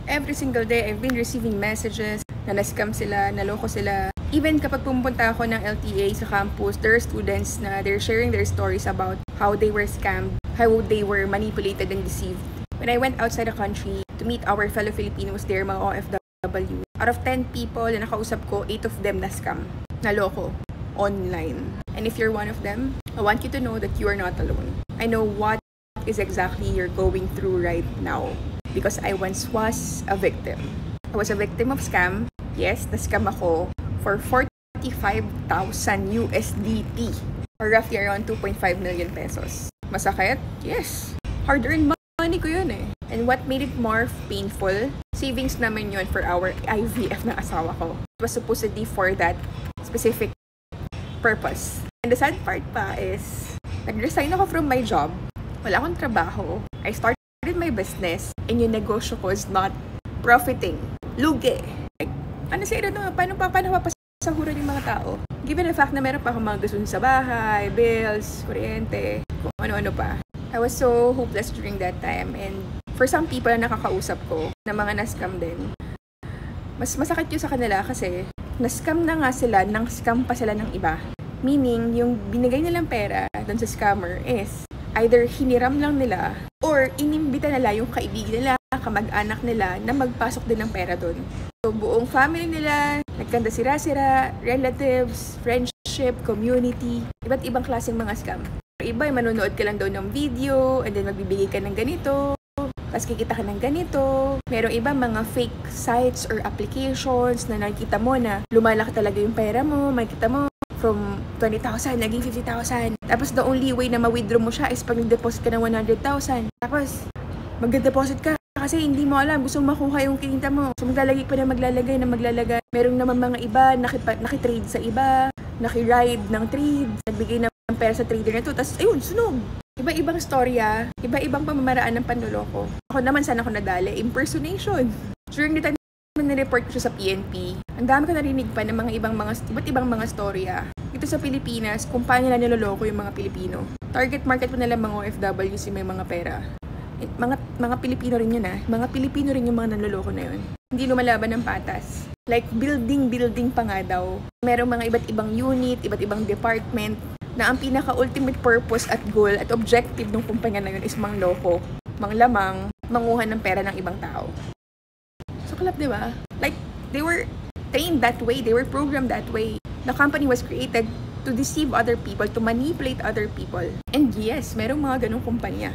Every single day, I've been receiving messages na na-scam sila, naloko sila. Even kapag pumunta ako ng LTA sa campus, there are students na they're sharing their stories about how they were scammed, how they were manipulated and deceived. When I went outside the country to meet our fellow Filipinos there, mga OFW, out of 10 people na nakausap ko, 8 of them na-scam, naloko, online. And if you're one of them, I want you to know that you are not alone. I know what is exactly you're going through right now because I once was a victim. I was a victim of scam. Yes, na-scam ako for 45,000 USDT or roughly around 2.5 million pesos. Masakit? Yes. Hard-earned money ko yun eh. And what made it more painful, savings naman yun for our IVF na asawa ko. It was supposedly for that specific purpose. And the sad part pa is, nag-resign ako from my job. Wala akong trabaho. I started my business and yung negosyo ko is not profiting. Lugi. Like, ano sa ito, paano mapapasahuran yung mga tao? Given the fact na meron pa akong mga gusto sa bahay, bills, kuryente, kung ano-ano pa. I was so hopeless during that time. And for some people na nakakausap ko, na mga na-scam din, mas masakit yun sa kanila kasi na-scam na nga sila, nang-scam pa sila ng iba. Meaning, yung binigay nilang pera dun sa scammer is either hiniram lang nila or inimbita nila yung kaibigan nila, kamag-anak nila na magpasok din ng pera dun. So, buong family nila, nagkanda sira-sira, relatives, friendship, community, iba't ibang klaseng mga scam. Iba, manonood ka lang daw ng video, and then magbibigay ka ng ganito, tapos kikita ka ng ganito. Merong iba, mga fake sites or applications na nakikita mo na lumalaki talaga yung pera mo, makikita mo from 20,000, naging 50,000. Tapos the only way na ma-withdraw mo siya is pag nag-deposit ka ng 100,000. Tapos, mag-deposit ka kasi hindi mo alam, gusto mo makuha yung kinita mo. So maglalagay pa na maglalagay. Merong naman mga iba, nakitrade sa iba, nakiride ng trade, nagbigay ng pera sa trader na to, tapos ayun, sunog. Iba-ibang storya, iba-ibang pamamaraan ng panloloko. Ako naman, sana ako nadali, impersonation. During the time na nireport ko siya sa PNP, ang dami ko narinig pa ng mga iba't ibang mga storya. Ito sa Pilipinas, kung paano nila niloloko yung mga Pilipino. Target market mo nila mga OFW si may mga pera. Mga Pilipino rin yun Mga Pilipino rin yung mga nanloloko na yun. Hindi lumalaban ng patas. Like, building pa nga daw. Merong mga iba't ibang unit, iba't ibang department, na ang pinaka-ultimate purpose at goal at objective ng kumpanya na yun is mangloko, manglamang, manguha ng pera ng ibang tao. So, kalap, di ba? Like, they were trained that way, they were programmed that way. The company was created to deceive other people, to manipulate other people. And yes, merong mga ganong kumpanya.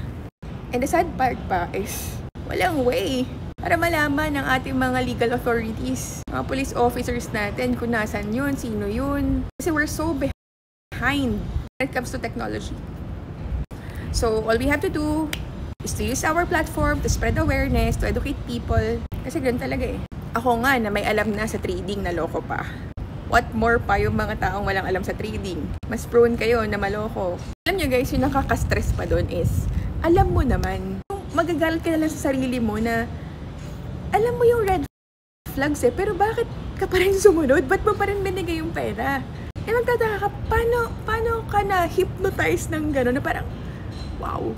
And the sad part pa is, walang way para malaman ng ating mga legal authorities, mga police officers natin kung nasan yun, sino yun. Kasi we're so behind when it comes to technology. So, all we have to do is to use our platform to spread awareness, to educate people. Kasi ganun talaga eh. Ako nga na may alam na sa trading, naloko pa. What more pa yung mga taong walang alam sa trading? Mas prone kayo na maloko. Alam nyo guys, yung nakaka-stress pa doon is, alam mo naman, magagalit ka na lang sa sarili mo na alam mo yung red flags eh, pero bakit ka pa rin sumunod? Ba't mo pa rin binigay yung pera? Eh magtataka ka, paano ka na-hypnotize ng gano'n na parang, wow,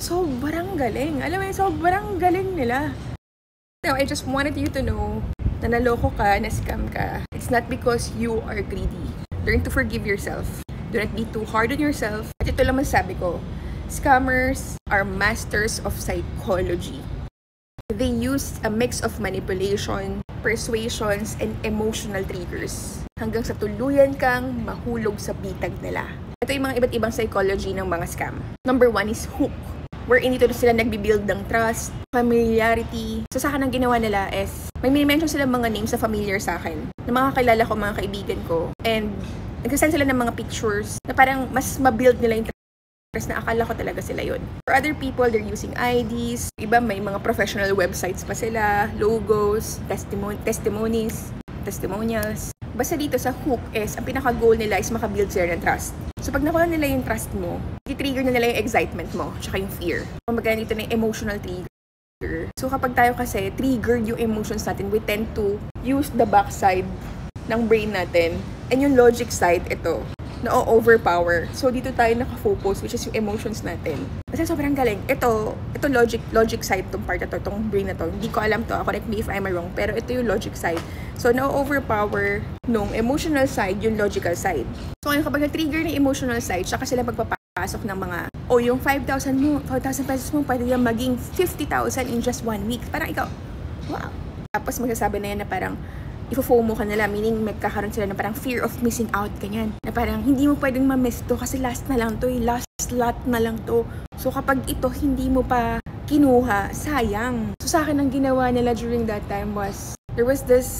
sobrang galing. Alam mo yun, sobrang galing nila. Now, I just wanted you to know na naloko ka, na-scam ka. It's not because you are greedy. Learn to forgive yourself. Do not be too hard on yourself. At ito lang masabi ko, scammers are masters of psychology. They use a mix of manipulation, persuasions, and emotional triggers hanggang sa tuluyan kang mahulog sa bitag nila. Ito yung mga iba't ibang psychology ng mga scam. Number 1 is hook, wherein ito sila nagbibuild ng trust, familiarity. So sa akin ang ginawa nila is, may mini-mention sila mga names na familiar sa akin, na mga kilala ko, mga kaibigan ko. And nagsasend sila ng mga pictures na parang mas ma-build nila yung na akala ko talaga sila yun. For other people, they're using IDs. Iba may mga professional websites pa sila, logos, testimonials. Basta dito sa hook is, ang pinaka-goal nila is makabuild sila ng trust. So pag nakuha nila yung trust mo, i-trigger na nila yung excitement mo, tsaka yung fear. Kumbaga dito na yung emotional trigger. So kapag tayo kasi triggered yung emotions natin, we tend to use the backside ng brain natin. And yung logic side, ito. na-overpower. So, dito tayo nakafocus, which is yung emotions natin. Kasi sobrang galing. Ito logic side tong part na to, tong brain na to. Hindi ko alam to, correct me if I'm wrong, pero ito yung logic side. So, na-overpower nung emotional side, yung logical side. So, ngayon kapag na-trigger ng emotional side, saka sila magpapasok ng mga, yung 5,000 pesos mo, pwede yung maging 50,000 in just 1 week. Parang ikaw, wow. Tapos magsasabi na yan na parang, ifo-FOMO ka nila, meaning magkakaroon sila na parang fear of missing out, ganyan. Na parang hindi mo pwedeng ma-miss to kasi last na lang to, last slot na lang to. So kapag ito hindi mo pa kinuha, sayang. So sa akin ang ginawa nila during that time was, there was this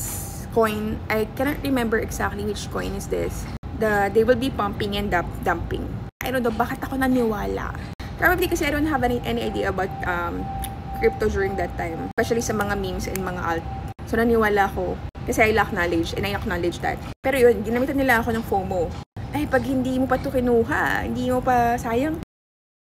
coin, I cannot remember exactly which coin is this. They will be pumping and dumping. I don't know, bakit ako naniwala? Probably kasi I don't have any idea about crypto during that time. Especially sa mga memes and mga alt. So naniwala ako. Kasi I lack knowledge and I acknowledge that. Pero yun, ginamitan nila ako ng FOMO. Ay, pag hindi mo pa ito kinuha, hindi mo pa sayang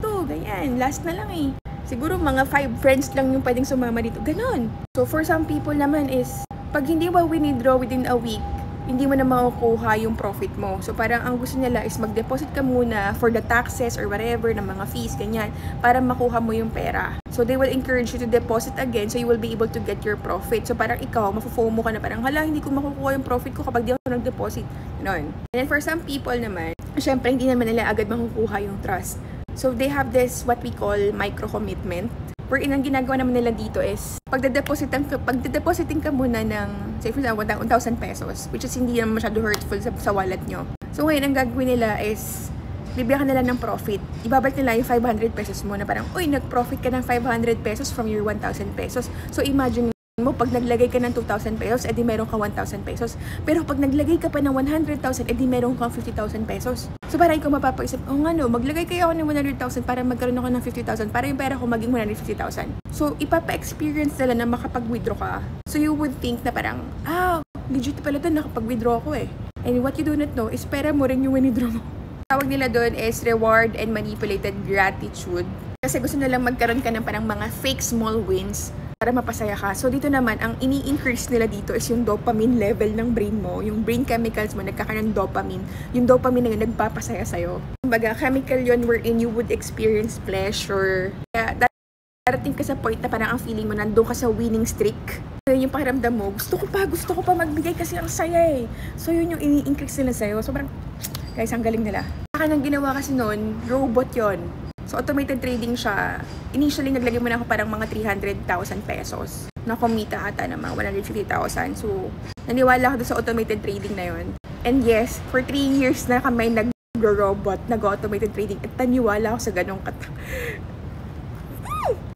to, ganyan, last na lang eh. Siguro mga 5 friends lang yung pwedeng sumama dito, ganon. So for some people naman is, pag hindi mo withdraw within a week, hindi mo na makukuha yung profit mo. So parang ang gusto nila is mag-deposit ka muna for the taxes or whatever ng mga fees, ganyan, para makuha mo yung pera. So they will encourage you to deposit again so you will be able to get your profit. So parang ikaw, mafo-FOMO ka na parang, hala, hindi ko makukuha yung profit ko kapag di ako nag-deposit. Ganon. And then for some people naman, syempre hindi naman nila agad makukuha yung trust. So they have this, what we call micro-commitment. Wherein ang ginagawa naman nila dito is, pagdedepositing ka muna ng, say for example, 1,000 pesos, which is hindi naman masyado hurtful sa wallet nyo. So ngayon, ang gagawin nila is, bibigyan ka nila ng profit. Ibabalik nila yung 500 pesos mo na parang, uy, nag-profit ka ng 500 pesos from your 1,000 pesos. So imagine mo, pag naglagay ka ng 2,000 pesos, edi meron ka 1,000 pesos. Pero pag naglagay ka pa ng 100,000, edi meron ka 50,000 pesos. So parang ikaw mapapaisip, maglagay kayo ako ng 100,000 para magkaroon ako ng 50,000 para yung pera ko maging 150,000. So ipapa-experience nila na makapag-withdraw ka. So you would think na parang, legit pala ito, nakapag-withdraw ako eh. And what you do not know is pera mo rin yung withdraw mo. Tawag nila doon is reward and manipulated gratitude. Kasi gusto nilang magkaroon ka ng parang mga fake small wins para mapasaya ka. So dito naman, ang ini-increase nila dito is yung dopamine level ng brain mo. Yung brain chemicals mo, nagkakaroon ng dopamine. Yung dopamine na yun, nagpapasaya sa'yo. Kumbaga, chemical yun wherein you would experience pleasure. Kaya darating ka sa point na parang ang feeling mo, nandun ka sa winning streak. So yun yung pakiramdam mo, gusto ko pa magbigay kasi ang saya eh. So yun yung ini-increase nila sa'yo. So parang, guys, ang galing nila. Saka nang ginawa kasi nun, robot yon. So, automated trading siya. Initially, naglagay mo na ako parang mga 300,000 pesos. Nakumita ata ng mga 150,000. So, naniwala ako doon sa automated trading na yon. And yes, for 3 years na kami nag-robot, nag-automated trading. At naniwala ako sa ganong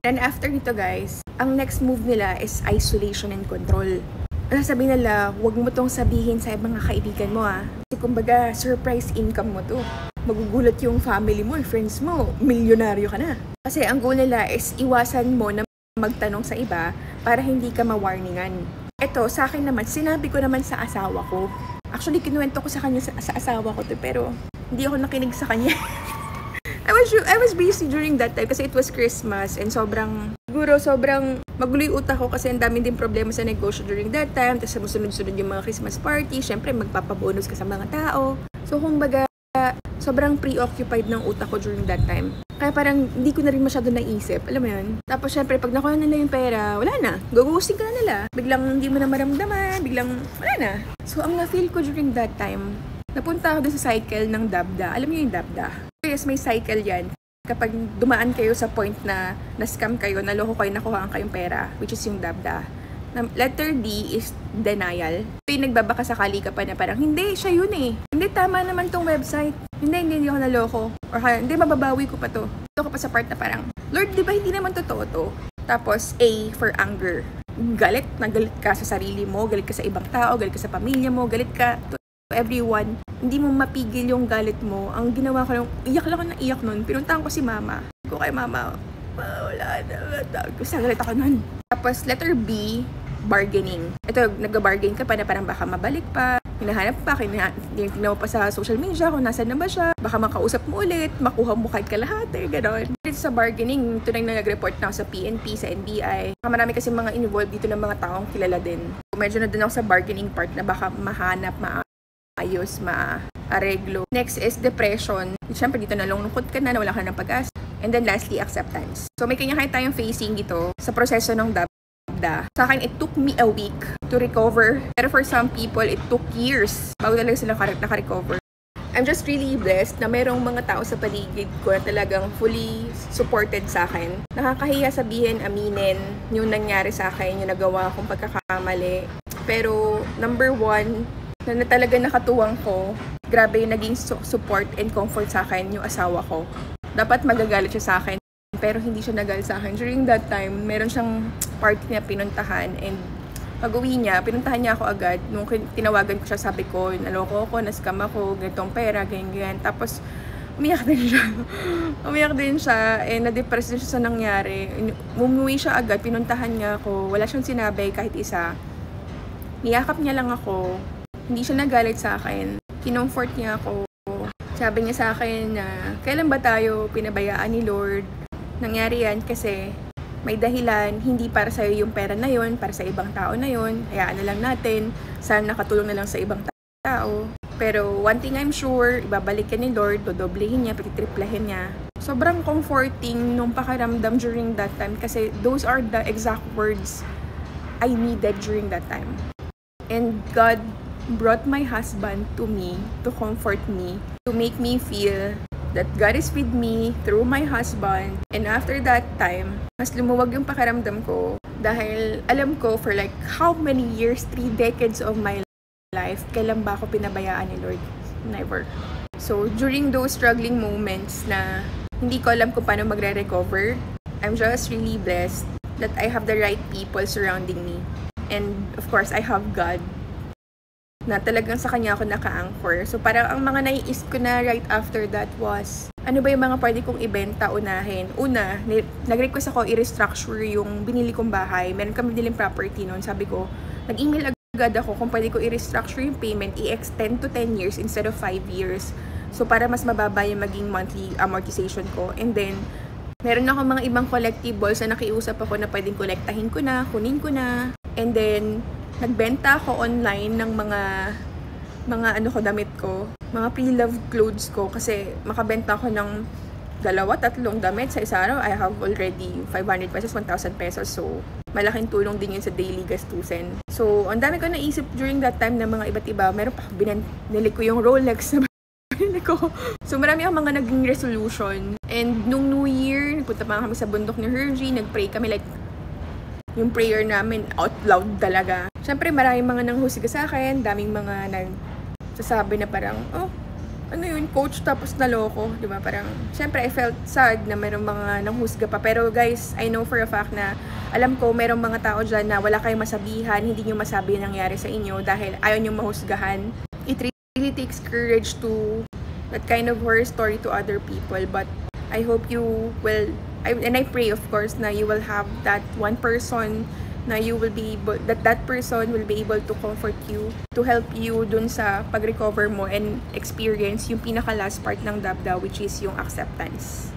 And after nito guys, ang next move nila is isolation and control. Ano sabihin nila, huwag mo tong sabihin sa mga kaibigan mo Kasi kumbaga, surprise income mo to. Magugulat yung family mo, friends mo, milyonaryo ka na. Kasi ang goal nila is iwasan mo na magtanong sa iba para hindi ka ma-warningan. Ito, sa akin naman, sinabi ko naman sa asawa ko. Actually, kinuwento ko sa kanya sa asawa ko to, pero hindi ako nakinig sa kanya. I was busy during that time kasi it was Christmas and sobrang magulo yung utak ko kasi ang dami din problema sa negosyo during that time. Tapos sunod-sunod yung mga Christmas party, syempre magpapabonus ka sa mga tao. So kumbaga, sobrang preoccupied ng utak ko during that time. Kaya parang hindi ko na rin masyado naisip. Alam mo yun? Tapos syempre, pag nakuha nila yung pera, wala na. Gugusting ka na nila. Biglang hindi mo na maramdaman. Biglang wala na. So, ang na-feel ko during that time, napunta ako doon sa cycle ng dabda. Alam niyo yung dabda? Yes, may cycle yan. Kapag dumaan kayo sa point na na-scam kayo, naloko kayo, nakuhaan kayong pera, which is yung dabda. Letter D is denial. So, yung nagbabaka sakali ka pa na parang, hindi, siya yun eh. Hindi, tama naman tong website. Hindi ako naloko. Or hindi, mababawi ko pa to. Ito ka pa sa part na parang, Lord, di ba hindi naman totoo to? Tapos, A for anger. Galit ka sa sarili mo, galit ka sa ibang tao, galit ka sa pamilya mo, galit ka to everyone. Hindi mo mapigil yung galit mo. Ang ginawa ko lang, iyak lang ako ng iyak nun. Pinuntahan ko si mama. Ko kay mama, wala na. Galit ako nun. Tapos, letter B, bargaining. Ito, nag-bargain ka pa na parang baka mabalik pa, hinahanap pa, tingnan mo pa sa social media kung nasan na ba siya, baka makausap mo ulit, makuha mo kahit kalahati, gano'n. Dito sa bargaining, ito nang nag-report na ako sa PNP, sa NBI. Marami kasi mga involved dito ng mga taong kilala din. Medyo na din ako sa bargaining part na baka mahanap, maayos, areglo. Next is depression. Siyempre, dito nalungkot ka na, wala ka ng pag-asa. And then lastly, acceptance. So may kanya-kanya tayong facing dito sa proseso ng dabda. Sa akin, it took me a week to recover. Pero for some people, it took years bago talaga sila naka-recover. I'm just really blessed na merong mga tao sa paligid ko na talagang fully supported sa akin. Nakakahiya sabihin, aminin yung nangyari sa akin, yung nagawa kong pagkakamali. Pero number one, na talaga nakatuwang ko, grabe yung naging support and comfort sa akin yung asawa ko. Dapat magagalit siya sa akin, pero hindi siya nagalit sa akin. During that time, meron siyang party niya pinuntahan, and pag-uwi niya, pinuntahan niya ako agad. Nung tinawagan ko siya, sabi ko, naloko ako, na-scam ako, ganitong pera, ganyan. Tapos, umiyak din siya. Umiyak din siya, and na-depress din siya sa nangyari. Umuwi siya agad, pinuntahan niya ako. Wala siyang sinabi kahit isa. Niyakap niya lang ako. Hindi siya nagalit sa akin. Kinomfort niya ako. Sabi niya sa akin na, kailan ba tayo pinabayaan ni Lord? Nangyari yan kasi may dahilan, hindi para sa'yo yung pera na yon, para sa ibang tao na yon. Hayaan na lang natin, sana nakatulong na lang sa ibang tao. Pero one thing I'm sure, ibabalik ka ni Lord, dodoblehin niya, pagtitriplahin niya. Sobrang comforting nung pakiramdam during that time kasi those are the exact words I needed during that time. And God brought my husband to me to comfort me, to make me feel that God is with me through my husband. And after that time, mas lumuwag yung pakiramdam ko dahil alam ko for like how many years, 3 decades of my life, kailan ba ako pinabayaan ni Lord? Never. So during those struggling moments na hindi ko alam kung paano magre-recover, I'm just really blessed that I have the right people surrounding me. And of course, I have God na talagang sa kanya ako naka-anchor. So parang ang mga naiisip ko na right after that was, ano ba yung mga pwede kong ibenta unahin? Una, nag-request ako i-restructure yung binili kong bahay. Meron kami biniling property noon. Sabi ko, nag-email agad ako kung pwede ko i-restructure yung payment, i-extend to 10 years instead of 5 years. So para mas mababa yung maging monthly amortization ko. And then, meron ako mga ibang collectibles na nakiusap ako na pwedeng kolektahin ko na, kunin ko na. And then, nagbenta ako online ng mga damit ko, mga pre-loved clothes ko kasi makabenta ako ng 2-3 damit sa isa araw. I have already 500 pesos, 1,000 pesos. So, malaking tulong din yun sa daily gastusin. So, ang dami ko naisip during that time na mga iba't iba. Meron pa, binili ko yung Rolex na binili ko. So, marami akong mga naging resolution. And nung New Year, nagpunta pa kami sa bundok ni Hergie, nag-pray kami like, yung prayer namin out loud talaga. Siyempre, maraming mga nanghusga sa akin, daming mga nagsasabi na parang, oh, ano yun, coach, tapos naloko, di ba? Parang, siyempre, I felt sad na mayroong mga nanghusga pa. Pero guys, I know for a fact na, alam ko, mayroong mga tao dyan na wala kayong masabihan, hindi nyo masabi yung nangyari sa inyo dahil ayaw nyo mahusgahan. It really takes courage to that kind of horror story to other people, but I hope you will, and I pray of course na you will have that one person na you will be able, that person will be able to comfort you, to help you dun sa pag-recover mo and experience yung pinaka last part ng dabda, which is yung acceptance.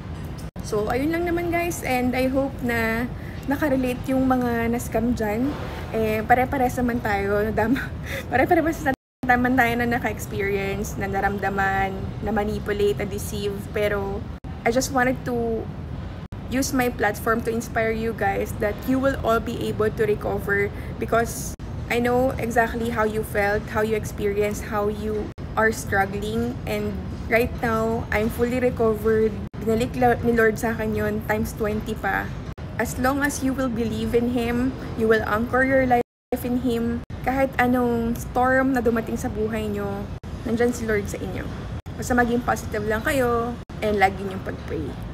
So ayun lang naman guys, and I hope na nakarelate yung mga na-scam dyan. Pare-pares naman tayo, pare-pares naman tayo na naka-experience, na naramdaman, na manipulate, na deceive, pero I just wanted to use my platform to inspire you guys that you will all be able to recover, because I know exactly how you felt, how you experienced, how you are struggling, and right now, I'm fully recovered. Binalik ni Lord sa akin yun, times 20 pa. As long as you will believe in Him, you will anchor your life in Him, kahit anong storm na dumating sa buhay nyo, nandyan si Lord sa inyo. Basta maging positive lang kayo, and lagi niyong pag-pray.